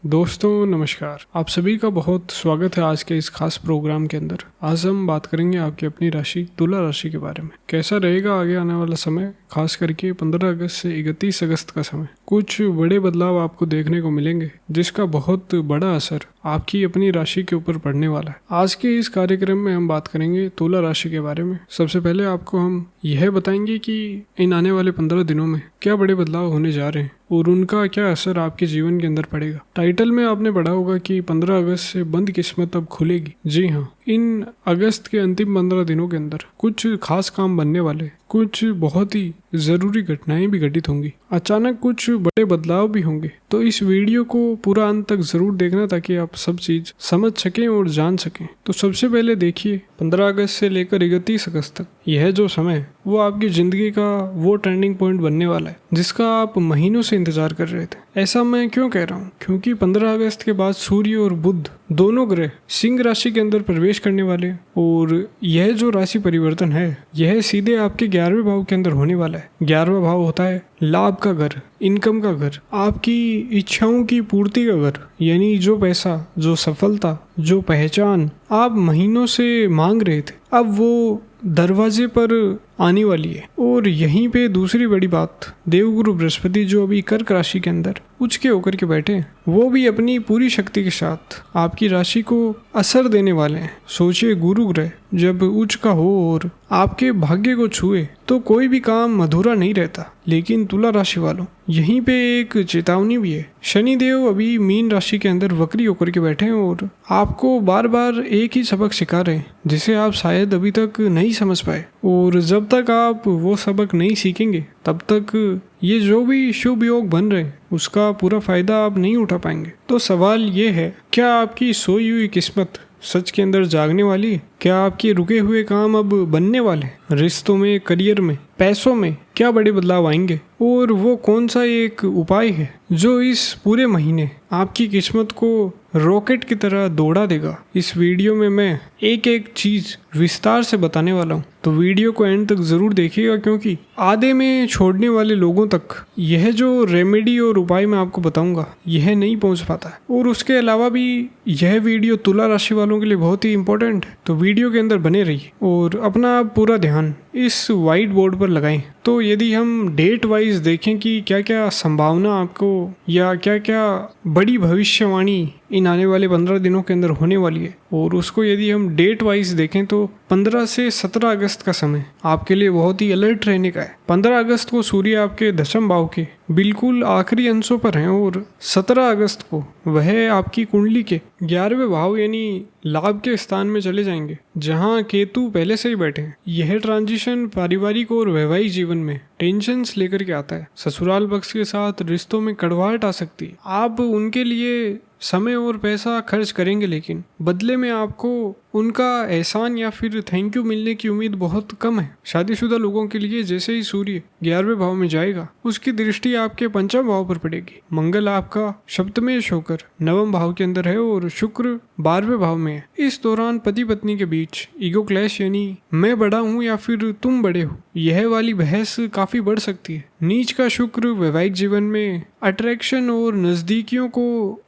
दोस्तों नमस्कार। आप सभी का बहुत स्वागत है आज के इस खास प्रोग्राम के अंदर। आज हम बात करेंगे आपकी अपनी राशि तुला राशि के बारे में। कैसा रहेगा आगे आने वाला समय, खास करके 15 अगस्त से 31 अगस्त का समय। कुछ बड़े बदलाव आपको देखने को मिलेंगे जिसका बहुत बड़ा असर आपकी अपनी राशि के ऊपर पड़ने वाला है। आज के इस कार्यक्रम में हम बात करेंगे तुला राशि के बारे में। सबसे पहले आपको हम यह बताएंगे कि इन आने वाले 15 दिनों में क्या बड़े बदलाव होने जा रहे हैं और उनका क्या असर आपके जीवन के अंदर पड़ेगा। टाइटल में आपने पढ़ा होगा कि 15 अगस्त से बंद किस्मत अब खुलेगी। जी हाँ, इन अगस्त के अंतिम 15 दिनों के अंदर कुछ खास काम बनने वाले, कुछ बहुत ही जरूरी घटनाएं भी घटित होंगी, अचानक कुछ बड़े बदलाव भी होंगे। तो इस वीडियो को पूरा अंत तक जरूर देखना ताकि आप सब चीज समझ सकें और जान सकें। तो सबसे पहले देखिए, 15 अगस्त से लेकर 31 अगस्त तक यह जो समय है वो आपकी जिंदगी का वो टर्निंग पॉइंट बनने वाला है जिसका आप महीनों से इंतजार कर रहे थे। ऐसा मैं क्यों कह रहा हूँ? क्योंकि 15 अगस्त के बाद सूर्य और बुध दोनों ग्रह सिंह राशि के अंदर प्रवेश करने वाले हैं और यह जो राशि परिवर्तन है यह सीधे आपके 11वें भाव के अंदर होने वाला है। 11वां भाव होता है लाभ का घर, इनकम का घर, आपकी इच्छाओं की पूर्ति का घर, यानी जो पैसा, जो सफलता, जो पहचान आप महीनों से मांग रहे थे अब वो दरवाजे पर आने वाली है। और यहीं पे दूसरी बड़ी बात, देवगुरु बृहस्पति जो अभी कर्क राशि के अंदर उच्च के होकर के बैठे हैं वो भी अपनी पूरी शक्ति के साथ आपकी राशि को असर देने वाले हैं। सोचिए, गुरु ग्रह जब उच्च का हो और आपके भाग्य को छुए तो कोई भी काम अधूरा नहीं रहता। लेकिन तुला राशि वालों, यहीं पे एक चेतावनी भी है। शनिदेव अभी मीन राशि के अंदर वक्री होकर के बैठे हैं और आपको बार बार एक ही सबक सिखा रहे हैं जिसे आप शायद अभी तक नहीं समझ पाए। और जब तक आप वो सबक नहीं सीखेंगे तब तक ये जो भी शुभ योग बन रहे हैं उसका पूरा फायदा आप नहीं उठा पाएंगे। तो सवाल ये है, क्या आपकी सोई हुई किस्मत सच के अंदर जागने वाली है? क्या आपके रुके हुए काम अब बनने वाले हैं? रिश्तों में, करियर में, पैसों में क्या बड़े बदलाव आएंगे? और वो कौन सा एक उपाय है जो इस पूरे महीने आपकी किस्मत को रॉकेट की तरह दौड़ा देगा? इस वीडियो में मैं एक एक चीज विस्तार से बताने वाला हूँ। तो वीडियो को एंड तक जरूर देखिएगा क्योंकि आधे में छोड़ने वाले लोगों तक यह जो रेमेडी और उपाय मैं आपको बताऊंगा यह नहीं पहुंच पाता है। और उसके अलावा भी यह वीडियो तुला राशि वालों के लिए बहुत ही इंपॉर्टेंट है। तो वीडियो के अंदर बने रहिए और अपना पूरा ध्यान इस व्हाइट बोर्ड पर लगाएं। तो यदि हम डेट वाइज देखें कि क्या क्या संभावना आपको या क्या क्या बड़ी भविष्यवाणी इन आने वाले 15 दिनों के अंदर होने वाली है और उसको यदि हम डेट वाइज देखें तो 15 से 17 अगस्त का समय आपके लिए बहुत ही अलर्ट रहने का है। 15 अगस्त को सूर्य आपके दशम भाव के बिल्कुल आखिरी अंशों पर हैं और 17 अगस्त को वह आपकी कुंडली के 11वें भाव यानी लाभ के स्थान में चले जाएंगे जहां केतु पहले से ही बैठे हैं। यह ट्रांजिशन पारिवारिक और वैवाहिक जीवन में टेंशन्स लेकर के आता है। ससुराल पक्ष के साथ रिश्तों में कड़वाहट आ सकती है। आप उनके लिए समय और पैसा खर्च करेंगे लेकिन बदले में आपको उनका एहसान या फिर थैंक यू मिलने की उम्मीद बहुत कम है। शादीशुदा लोगों के लिए जैसे ही सूर्य 11वें भाव में जाएगा उसकी दृष्टि आपके पंचम भाव पर पड़ेगी। मंगल आपका सप्तमेश होकर 9वें भाव के अंदर है और शुक्र 12वें भाव में है। इस दौरान पति पत्नी के बीच ईगो क्लैश यानी मैं बड़ा हूँ या फिर तुम बड़े हो, यह वाली बहस काफी बढ़ सकती है। नीच का शुक्र वैवाहिक जीवन में अट्रैक्शन और नजदीकियों को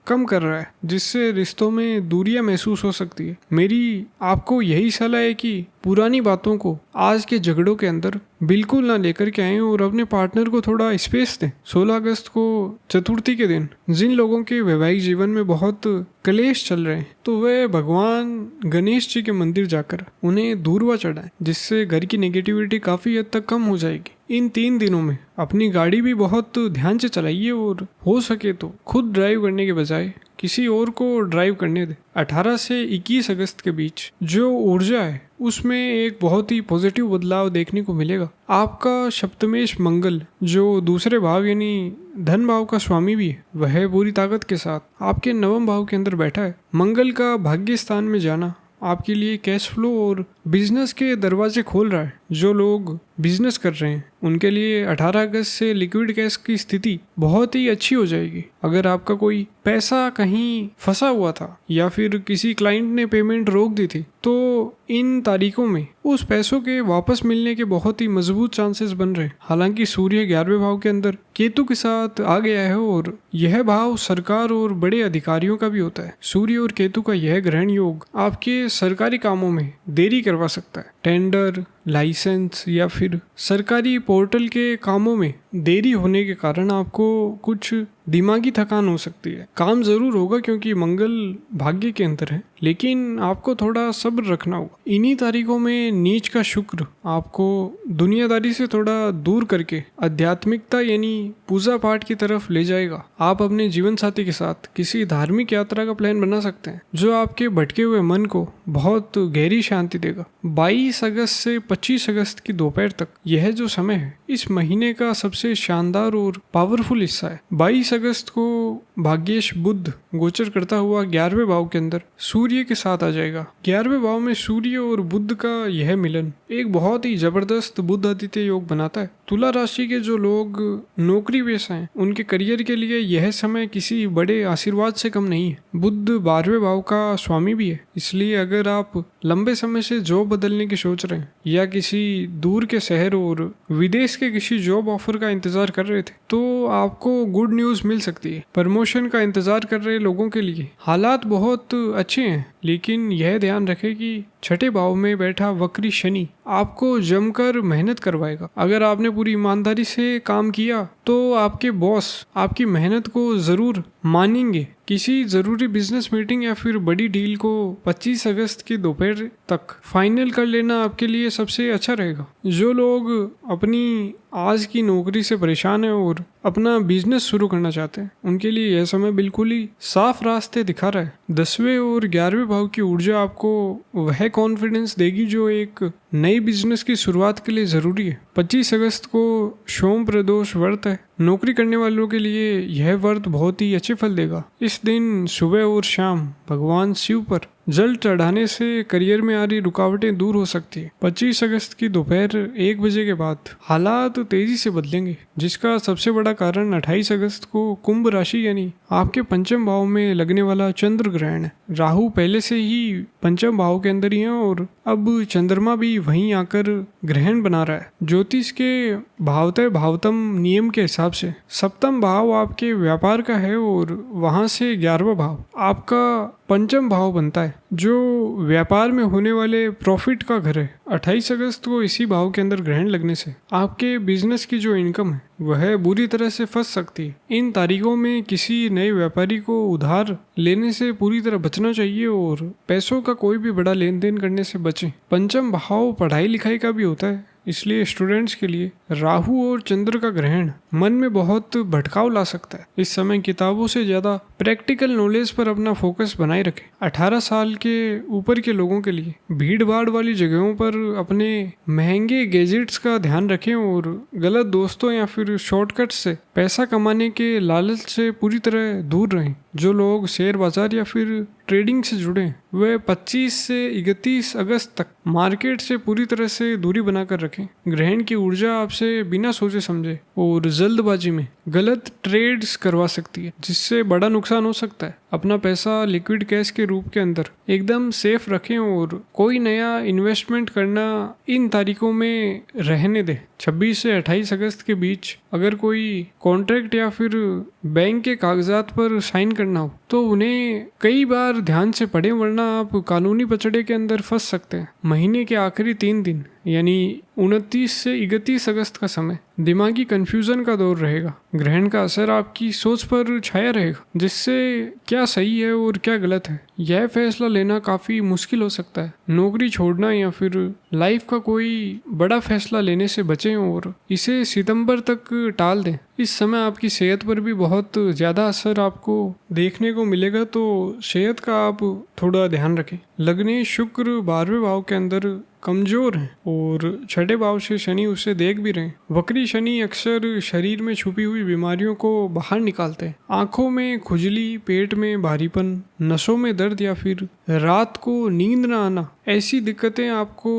कम कर रहा है जिससे रिश्तों में दूरियां महसूस हो सकती है। मेरी आपको यही सलाह है कि पुरानी बातों को आज के झगड़ों के अंदर बिल्कुल ना लेकर के आएं और अपने पार्टनर को थोड़ा स्पेस दें। 16 अगस्त को चतुर्थी के दिन जिन लोगों के वैवाहिक जीवन में बहुत क्लेश चल रहे हैं तो वे भगवान गणेश जी के मंदिर जाकर उन्हें धूर्वा चढ़ाएं जिससे घर की नेगेटिविटी काफी हद तक कम हो जाएगी। इन 3 दिनों में अपनी गाड़ी भी बहुत ध्यान से चलाइए और हो सके तो खुद ड्राइव करने के बजाय किसी और को ड्राइव करने दे। 18 से 21 अगस्त के बीच जो ऊर्जा है उसमें एक बहुत ही पॉजिटिव बदलाव देखने को मिलेगा। आपका सप्तमेश मंगल जो दूसरे भाव यानी धन भाव का स्वामी भी है वह पूरी ताकत के साथ आपके 9वें भाव के अंदर बैठा है। मंगल का भाग्य स्थान में जाना आपके लिए कैश फ्लो और बिजनेस के दरवाजे खोल रहा है जो लोग बिजनेस कर रहे हैं उनके लिए 18 अगस्त से लिक्विड कैश की स्थिति बहुत ही अच्छी हो जाएगी। अगर आपका कोई पैसा कहीं फंसा हुआ था या फिर किसी क्लाइंट ने पेमेंट रोक दी थी, तो इन तारीखों में उस पैसों के वापस मिलने के बहुत ही मजबूत चांसेस बन रहे हैं। हालांकि सूर्य 11वें भाव के अंदर केतु के साथ आ गया है और यह भाव सरकार और बड़े अधिकारियों का भी होता है। सूर्य और केतु का यह ग्रहण योग आपके सरकारी कामों में देरी करवा सकता है। टेंडर, लाइसेंस या फिर सरकारी पोर्टल के कामों में देरी होने के कारण आपको कुछ दिमागी थकान हो सकती है। काम जरूर होगा क्योंकि मंगल भाग्य के अंदर है, लेकिन आपको थोड़ा सब्र रखना होगा। इन्हीं तारीखों में नीच का शुक्र आपको दुनियादारी से थोड़ा दूर करके आध्यात्मिकता यानी पूजा पाठ की तरफ ले जाएगा। आप अपने जीवन साथी के साथ किसी धार्मिक यात्रा का प्लान बना सकते हैं जो आपके भटके हुए मन को बहुत गहरी शांति देगा। 22 अगस्त से 25 अगस्त की दोपहर तक यह जो समय है इस महीने का सबसे शानदार और पावरफुल हिस्सा है। 22 अगस्त को भाग्येश बुध गोचर करता हुआ 11वें भाव के अंदर सूर्य के साथ आ जाएगा। 11वें भाव में सूर्य और बुध का यह मिलन एक बहुत ही जबरदस्त बुध आदित्य योग बनाता है। तुला राशि के जो लोग नौकरी पेशा हैं उनके करियर के लिए यह समय किसी बड़े आशीर्वाद से कम नहीं है। बुध 12वें भाव का स्वामी भी है, इसलिए अगर आप लंबे समय से जॉब बदलने की सोच रहे हैं या किसी दूर के शहर और विदेश के किसी जॉब ऑफर का इंतजार कर रहे थे तो आपको गुड न्यूज मिल सकती है। प्रमोशन का इंतजार कर रहे लोगों के लिए हालात बहुत अच्छे हैं, लेकिन यह ध्यान रखें कि छठे भाव में बैठा वक्री शनि आपको जमकर मेहनत करवाएगा। अगर आपने पूरी ईमानदारी से काम किया तो आपके बॉस आपकी मेहनत को जरूर मानेंगे। किसी जरूरी बिजनेस मीटिंग या फिर बड़ी डील को 25 अगस्त की दोपहर तक फाइनल कर लेना आपके लिए सबसे अच्छा रहेगा। जो लोग अपनी आज की नौकरी से परेशान है और अपना बिजनेस शुरू करना चाहते हैं उनके लिए यह समय बिल्कुल ही साफ रास्ते दिखा रहा है। 10वें और 11वें भाव की ऊर्जा आपको वह कॉन्फिडेंस देगी जो एक नई बिजनेस की शुरुआत के लिए जरूरी है। 25 अगस्त को सोम प्रदोष व्रत है। नौकरी करने वालों के लिए यह व्रत बहुत ही अच्छे फल देगा। इस दिन सुबह और शाम भगवान शिव पर जल चढ़ाने से करियर में आ रही रुकावटें दूर हो सकती है। 25 अगस्त की दोपहर 1 बजे के बाद हालात तेजी से बदलेंगे, जिसका सबसे बड़ा कारण 28 अगस्त को कुंभ राशि यानी आपके पंचम भाव में लगने वाला चंद्र ग्रहण है। राहु पहले से ही पंचम भाव के अंदर ही है और अब चंद्रमा भी वहीं आकर ग्रहण बना रहा है। ज्योतिष के भावतः भावतम नियम के हिसाब से सप्तम भाव आपके व्यापार का है और वहां से 11वां भाव आपका पंचम भाव बनता है जो व्यापार में होने वाले प्रॉफिट का घर है। 28 अगस्त को इसी भाव के अंदर ग्रहण लगने से आपके बिजनेस की जो इनकम है वह बुरी तरह से फंस सकती है। इन तारीखों में किसी नए व्यापारी को उधार लेने से पूरी तरह बचना चाहिए और पैसों का कोई भी बड़ा लेन देन करने से बचें। पंचम भाव पढ़ाई लिखाई का भी होता है, इसलिए स्टूडेंट्स के लिए राहु और चंद्र का ग्रहण मन में बहुत भटकाव ला सकता है। इस समय किताबों से ज्यादा प्रैक्टिकल नॉलेज पर अपना फोकस बनाए रखें। 18 साल के ऊपर के लोगों के लिए भीड़ भाड़ वाली जगहों पर अपने महंगे गैजेट्स का ध्यान रखें और गलत दोस्तों या फिर शॉर्टकट से पैसा कमाने के लालच से पूरी तरह दूर रहें। जो लोग शेयर बाजार या फिर ट्रेडिंग से जुड़े हैं वे 25 से 31 अगस्त तक मार्केट से पूरी तरह से दूरी बनाकर रखें। ग्रहण की ऊर्जा आपसे बिना सोचे समझे और जल्दबाजी में गलत ट्रेड्स करवा सकती है, जिससे बड़ा नुकसान हो सकता है। अपना पैसा लिक्विड कैश के रूप के अंदर एकदम सेफ रखें और कोई नया इन्वेस्टमेंट करना इन तारीखों में रहने दें। 26 से 28 अगस्त के बीच अगर कोई कॉन्ट्रैक्ट या फिर बैंक के कागजात पर साइन करना हो तो उन्हें कई बार ध्यान से पढ़ें, वरना आप कानूनी पचड़े के अंदर फंस सकते हैं। महीने के आखिरी 3 दिन यानी 29 से 31 अगस्त का समय दिमागी कंफ्यूजन का दौर रहेगा। ग्रहण का असर आपकी सोच पर छाया रहेगा, जिससे क्या सही है और क्या गलत है यह फैसला लेना काफी मुश्किल हो सकता है। नौकरी छोड़ना या फिर लाइफ का कोई बड़ा फैसला लेने से बचें और इसे सितंबर तक टाल दें। इस समय आपकी सेहत पर भी बहुत ज़्यादा असर आपको देखने को मिलेगा, तो सेहत का आप थोड़ा ध्यान रखें। लग्ने शुक्र 12वें भाव के अंदर कमजोर हैं और छठे भाव से शनि उसे देख भी रहे हैं। वक्री शनि अक्सर शरीर में छुपी हुई बीमारियों को बाहर निकालते हैं। आंखों में खुजली, पेट में भारीपन, नसों में दर्द या फिर रात को नींद न आना ऐसी दिक्कतें आपको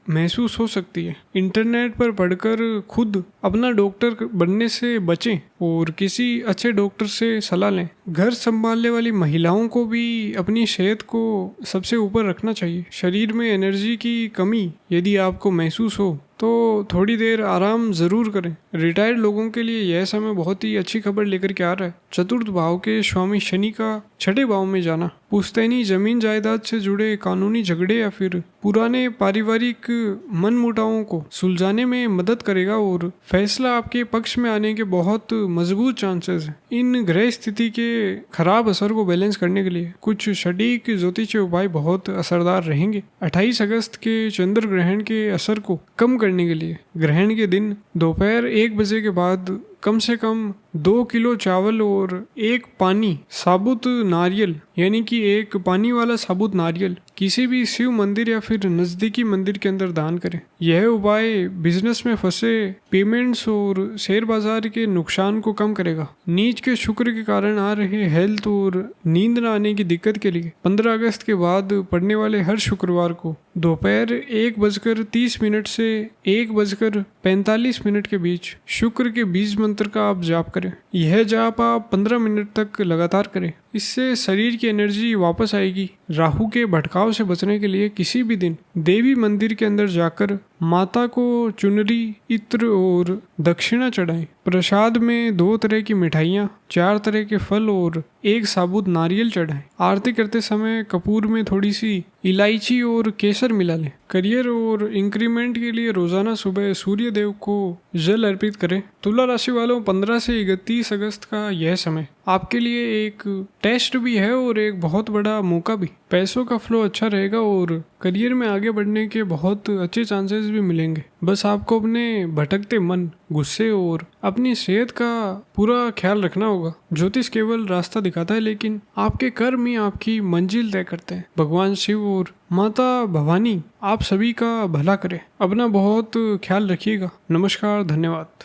महसूस हो सकती है। इंटरनेट पर पढ़कर खुद अपना डॉक्टर बनने से बचें और किसी अच्छे डॉक्टर से सलाह लें। घर संभालने वाली महिलाओं को भी अपनी सेहत को सबसे ऊपर रखना चाहिए। शरीर में एनर्जी की कमी यदि आपको महसूस हो तो थोड़ी देर आराम ज़रूर करें। रिटायर्ड लोगों के लिए यह समय बहुत ही अच्छी खबर लेकर के आ रहा है। चतुर्थ भाव के स्वामी शनि का छठे भाव में जाना पुश्तैनी जमीन जायदाद से जुड़े कानूनी झगड़े या फिर पुराने पारिवारिक मनमुटावों को सुलझाने में मदद करेगा और फैसला आपके पक्ष में आने के बहुत मजबूत चांसेस हैं। इन ग्रह स्थिति के खराब असर को बैलेंस करने के लिए कुछ सटीक ज्योतिषीय उपाय बहुत असरदार रहेंगे। 28 अगस्त के चंद्र ग्रहण के असर को कम करने के लिए ग्रहण के दिन दोपहर 1 बजे के बाद कम से कम 2 किलो चावल और 1 पानी साबुत नारियल यानी कि 1 पानी वाला साबुत नारियल किसी भी शिव मंदिर या फिर नजदीकी मंदिर के अंदर दान करें। यह उपाय बिजनेस में फंसे पेमेंट्स और शेयर बाजार के नुकसान को कम करेगा। नीच के शुक्र के कारण आ रहे हेल्थ और नींद न आने की दिक्कत के लिए 15 अगस्त के बाद पड़ने वाले हर शुक्रवार को दोपहर 1:30 से 1:45 के बीच शुक्र के बीज मंत्र का आप जाप करें। यह जाप आप 15 मिनट तक लगातार करें। इससे शरीर की एनर्जी वापस आएगी। राहु के भटकाव से बचने के लिए किसी भी दिन देवी मंदिर के अंदर जाकर माता को चुनरी, इत्र और दक्षिणा चढ़ाएं। प्रसाद में 2 तरह की मिठाइयाँ, 4 तरह के फल और 1 साबुत नारियल चढ़ाएं। आरती करते समय कपूर में थोड़ी सी इलायची और केसर मिला लें। करियर और इंक्रीमेंट के लिए रोजाना सुबह सूर्य देव को जल अर्पित करें। तुला राशि वालों 15 से 31 अगस्त का यह समय आपके लिए एक टेस्ट भी है और एक बहुत बड़ा मौका भी। पैसों का फ्लो अच्छा रहेगा और करियर में आगे बढ़ने के बहुत अच्छे चांसेस भी मिलेंगे। बस आपको अपने भटकते मन, गुस्से और अपनी सेहत का पूरा ख्याल रखना होगा। ज्योतिष केवल रास्ता दिखाता है लेकिन आपके कर्म ही आपकी मंजिल तय करते हैं। भगवान शिव और माता भवानी आप सभी का भला करे। अपना बहुत ख्याल रखिएगा। नमस्कार, धन्यवाद।